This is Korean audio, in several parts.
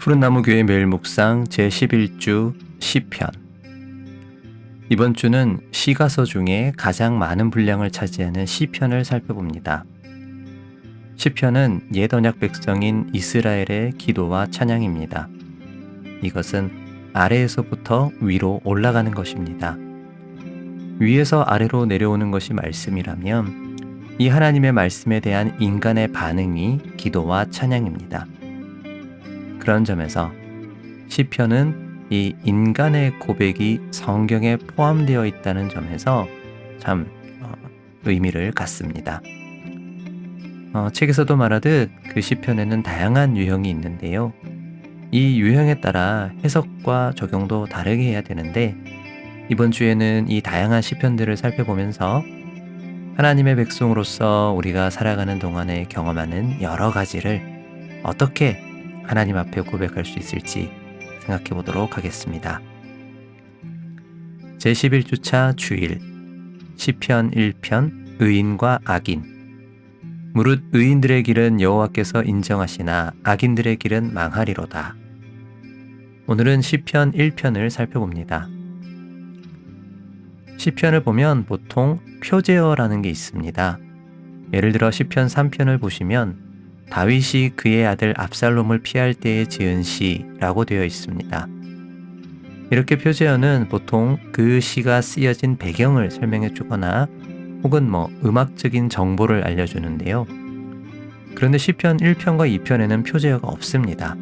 푸른나무 교회 매일 묵상 제11주 시편. 이번 주는 시가서 중에 가장 많은 분량을 차지하는 시편을 살펴봅니다. 시편은 옛 언약 백성인 이스라엘의 기도와 찬양입니다. 이것은 아래에서부터 위로 올라가는 것입니다. 위에서 아래로 내려오는 것이 말씀이라면 이 하나님의 말씀에 대한 인간의 반응이 기도와 찬양입니다. 그런 점에서 시편은 이 인간의 고백이 성경에 포함되어 있다는 점에서 참 의미를 갖습니다. 책에서도 말하듯 그 시편에는 다양한 유형이 있는데요. 이 유형에 따라 해석과 적용도 다르게 해야 되는데, 이번 주에는 이 다양한 시편들을 살펴보면서 하나님의 백성으로서 우리가 살아가는 동안에 경험하는 여러 가지를 어떻게 하나님 앞에 고백할 수 있을지 생각해 보도록 하겠습니다. 제11주차 주일 시편 1편 의인과 악인. 무릇 의인들의 길은 여호와께서 인정하시나 악인들의 길은 망하리로다. 오늘은 시편 1편을 살펴봅니다. 시편을 보면 보통 표제어라는 게 있습니다. 예를 들어 시편 3편을 보시면 다윗이 그의 아들 압살롬을 피할 때에 지은 시라고 되어 있습니다. 이렇게 표제어는 보통 그 시가 쓰여진 배경을 설명해 주거나 혹은 음악적인 정보를 알려주는데요. 그런데 시편 1편과 2편에는 표제어가 없습니다.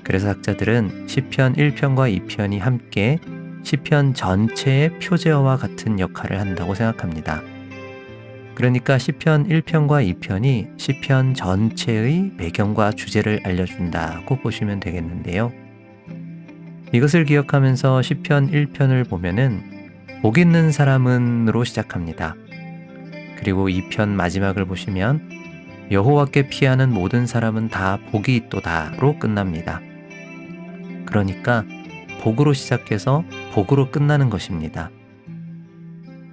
그래서 학자들은 시편 1편과 2편이 함께 시편 전체의 표제어와 같은 역할을 한다고 생각합니다. 그러니까 시편 1편과 2편이 시편 전체의 배경과 주제를 알려준다고 보시면 되겠는데요. 이것을 기억하면서 시편 1편을 보면은 복 있는 사람은으로 시작합니다. 그리고 2편 마지막을 보시면 여호와께 피하는 모든 사람은 다 복이 있도다로 끝납니다. 그러니까 복으로 시작해서 복으로 끝나는 것입니다.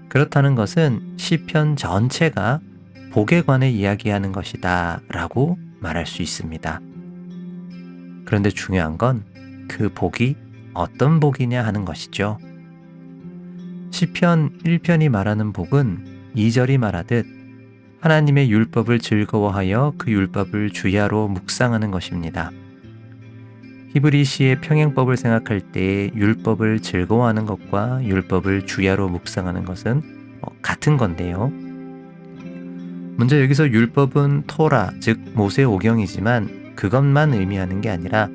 그렇다는 것은 시편 전체가 복에 관해 이야기하는 것이다 라고 말할 수 있습니다. 그런데 중요한 건 그 복이 어떤 복이냐 하는 것이죠. 시편 1편이 말하는 복은 2절이 말하듯 하나님의 율법을 즐거워하여 그 율법을 주야로 묵상하는 것입니다. 히브리시의 평행법을 생각할 때 율법을 즐거워하는 것과 율법을 주야로 묵상하는 것은 같은 건데요. 먼저 여기서 율법은 토라, 즉 모세오경이지만 그것만 의미하는 게 아니라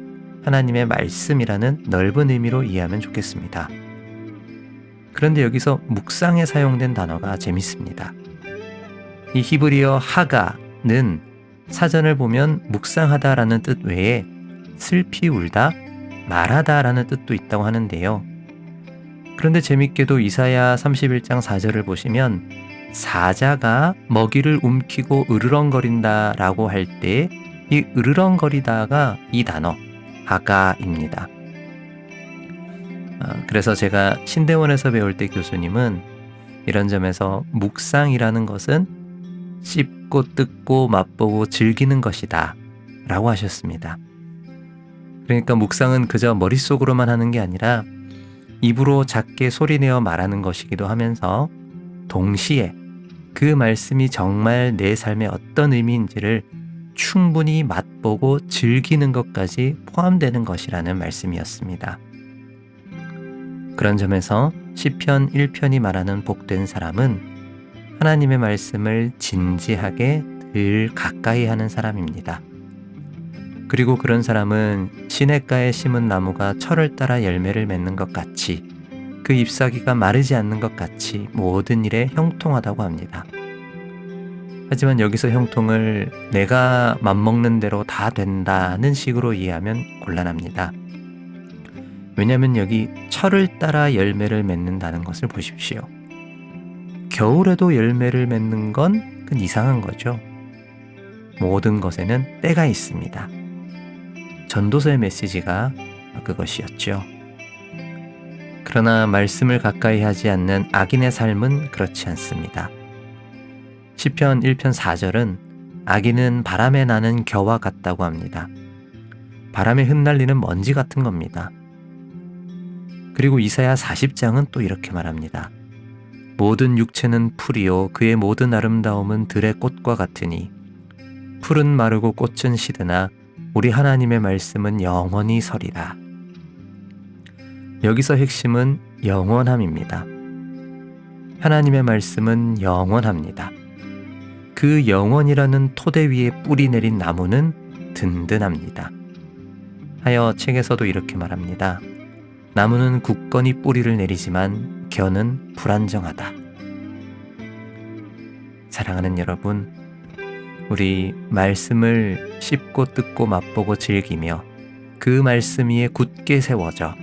하나님의 말씀이라는 넓은 의미로 이해하면 좋겠습니다. 그런데 여기서 묵상에 사용된 단어가 재밌습니다. 이 히브리어 하가는 사전을 보면 묵상하다라는 뜻 외에 슬피 울다, 말하다라는 뜻도 있다고 하는데요. 그런데 재밌게도 이사야 31장 4절을 보시면 사자가 먹이를 움키고 으르렁거린다라고 할 때 이 으르렁거리다가 이 단어 하가입니다. 그래서 제가 신대원에서 배울 때 교수님은 이런 점에서 묵상이라는 것은 씹고 뜯고 맛보고 즐기는 것이다 라고 하셨습니다. 그러니까 묵상은 그저 머릿속으로만 하는 게 아니라 입으로 작게 소리내어 말하는 것이기도 하면서 동시에 그 말씀이 정말 내 삶에 어떤 의미인지를 충분히 맛보고 즐기는 것까지 포함되는 것이라는 말씀이었습니다. 그런 점에서 시편 1편이 말하는 복된 사람은 하나님의 말씀을 진지하게 늘 가까이 하는 사람입니다. 그리고 그런 사람은 시냇가에 심은 나무가 철을 따라 열매를 맺는 것 같이 그 잎사귀가 마르지 않는 것 같이 모든 일에 형통하다고 합니다. 하지만 여기서 형통을 내가 맘먹는 대로 다 된다는 식으로 이해하면 곤란합니다. 왜냐하면 여기 철을 따라 열매를 맺는다는 것을 보십시오. 겨울에도 열매를 맺는 건 그건 이상한 거죠. 모든 것에는 때가 있습니다. 전도서의 메시지가 그것이었죠. 그러나 말씀을 가까이 하지 않는 악인의 삶은 그렇지 않습니다. 시편 1편 4절은 악인은 바람에 나는 겨와 같다고 합니다. 바람에 흩날리는 먼지 같은 겁니다. 그리고 이사야 40장은 또 이렇게 말합니다. 모든 육체는 풀이요 그의 모든 아름다움은 들의 꽃과 같으니 풀은 마르고 꽃은 시드나 우리 하나님의 말씀은 영원히 서리라. 여기서 핵심은 영원함입니다. 하나님의 말씀은 영원합니다. 그 영원이라는 토대 위에 뿌리 내린 나무는 든든합니다. 하여 책에서도 이렇게 말합니다. 나무는 굳건히 뿌리를 내리지만 겨는 불안정하다. 사랑하는 여러분, 우리 말씀을 씹고 뜯고 맛보고 즐기며 그 말씀 위에 굳게 세워져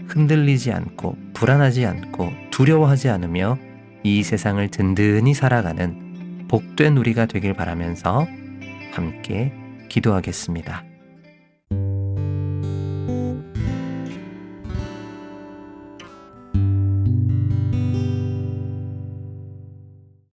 흔들리지 않고 불안하지 않고 두려워하지 않으며 이 세상을 든든히 살아가는 복된 우리가 되길 바라면서 함께 기도하겠습니다.